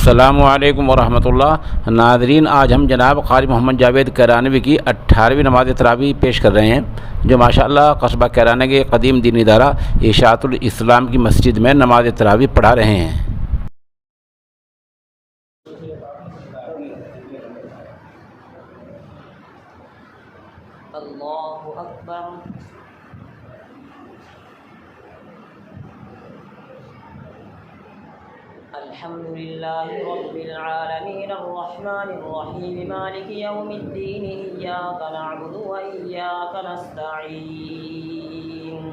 अस्सलामुअलैकुम वरहमतुल्लाह। नाज़रीन, आज हम जनाब क़ारी मोहम्मद जावेद कैरानवी की 18वीं नमाज तरावी पेश कर रहे हैं, जो माशाअल्लाह कस्बा कैराना के कदीम दीनी इदारा इशाअतुल इस्लाम की मस्जिद में नमाज तरावी पढ़ा रहे हैं। अल्लाहु अकबर। अल्हम्दुलिल्लाहि रब्बिल आलमीन अर्रहमानिर रहीम मालिकि यौमिद्दीन इय्याका नअबुदु व इय्याका नस्तईन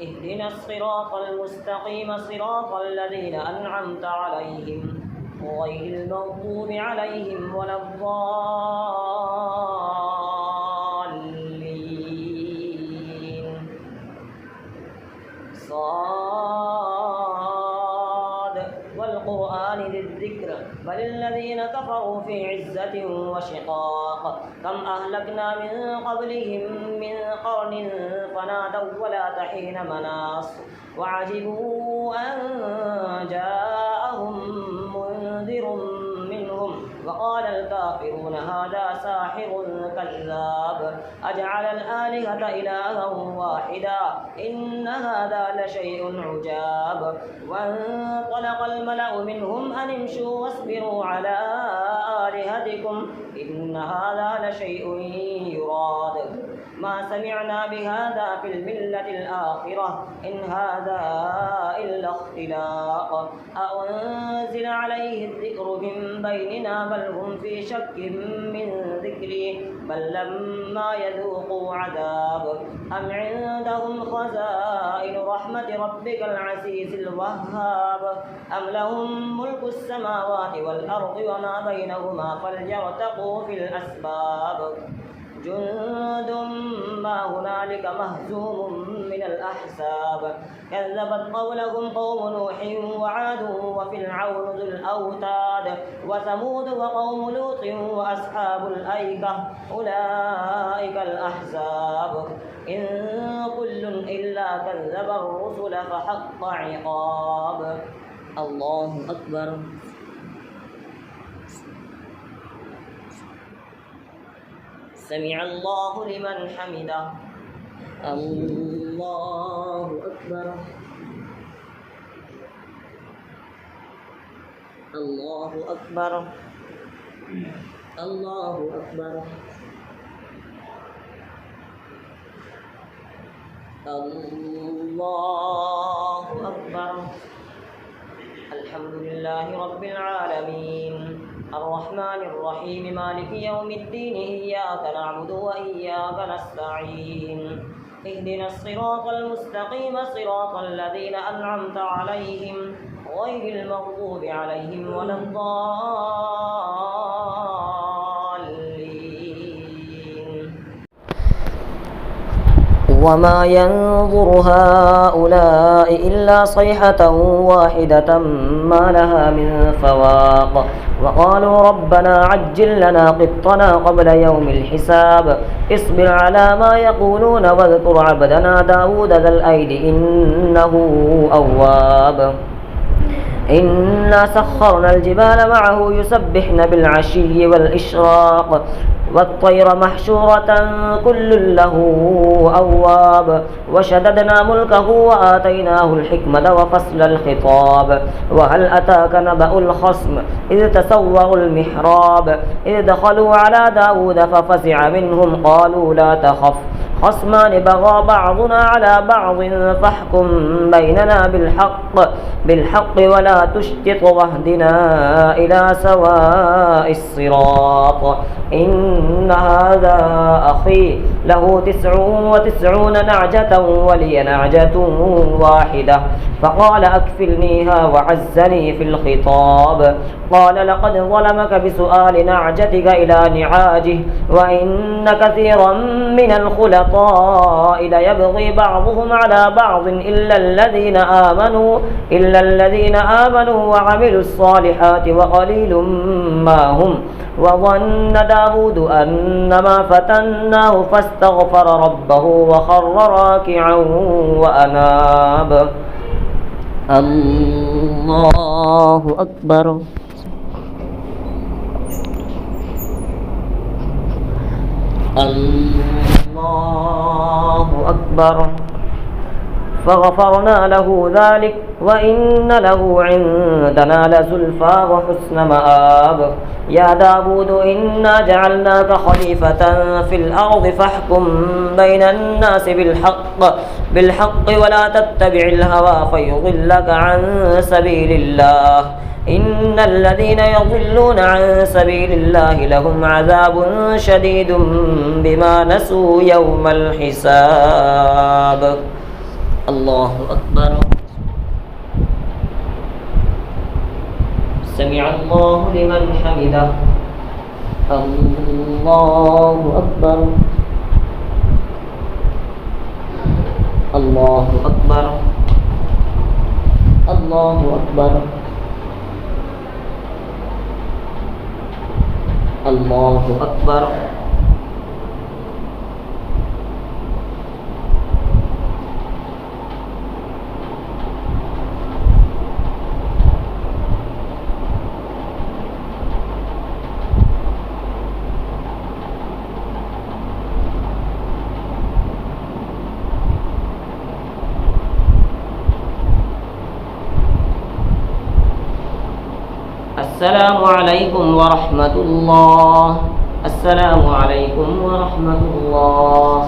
इहदिनस सिरातल मुस्तक़ीम सिरातल लज़ीना अनअमता अलैहिम गैरिल मग़्दूबि अलैहिम वलद्दाल्लीन। والقرآن ذي الذكر بل الذين كفروا في عزة وشقاق كم أهلكنا من قبلهم من قرن فنادوا ولا حين مناص وعجبوا أن جاءهم منذر منهم وقال الكافرون هذا ساحر كذاب أجعل الآلهة إلها واحدا إن هذا لشيء عجاب وانطلق الملأ منهم أن امشوا واصبروا على آلهتكم إن هذا لشيء يراد ما سمعنا بهذا في الملة الآخرة إن هذا إلا اختلاق أأنزل عليه الذكر من بيننا بل هم في شك من ذكري بل لما يذوقوا عذاب أم عندهم خزائن رحمة ربك العزيز الوهاب أم لهم ملك السماوات والأرض وما بينهما فليرتقوا في الأسباب جند ما هنالك مهزوم من الأحزاب كذبت قولهم قوم نوح وعاد وفرعون ذو الأوتاد وثمود وقوم لوط وأصحاب الأيكة أولئك الأحزاب إن كل إلا كذب الرسل فحق عقاب. الله أكبر. سمع الله لمن حمده. الله أكبر. الله أكبر. الله أكبر. الله أكبر. الحمد لله رب العالمين الرحمن الرحيم مالك يوم الدين إياك نعبد وإياك نستعين اهدنا الصراط المستقيم صراط الذين أنعمت عليهم غير المغضوب عليهم ولا الضالين. وما ينظر هؤلاء إلا صيحة واحدة ما لها من فواق وقالوا ربنا عجل لنا قطنا قبل يوم الحساب اصبر على ما يقولون واذكر عبدنا داود ذا الأيد إنه أواب إنا سخرنا الجبال معه يسبحن بالعشي والإشراق والطير محشورة كل له أواب وشددنا ملكه وآتيناه الحكمة وفصل الخطاب وهل أتاك نبأ الخصم إذ تسوروا المحراب إذ دخلوا على داود ففزع منهم قالوا لا تخف خصمان بغى بعضنا على بعض فاحكم بيننا بالحق ولا تشتط واهدنا إلى سواء الصراط إن هذا أخي له 99 نعجة ولي نعجة واحدة فقال أكفلنيها وعزني في الخطاب قال لقد ظلمك بسؤال نعجتك إلى نعاجه وإن كثيرا من الخلطاء ليبغي بعضهم على بعض إلا الذين آمنوا وعملوا الصالحات وقليل ما هم وظن داود أنما فتناه فاستغفر ربه وخر راكعا وأناب. الله أكبر. الله أكبر فغفرنا له ذلك وإن له عندنا لزلفى وحسن مآب يا داود إنا جعلناك خليفة في الأرض فاحكم بين الناس بالحق ولا تتبع الهوى فيضلك عن سبيل الله إن الذين يضلون عن سبيل الله لهم عذاب شديد بما نسوا يوم الحساب الله أكبر سمع الله لمن حمده الله أكبر الله أكبر الله أكبر الله أكبر السلام عليكم ورحمة الله السلام عليكم ورحمة الله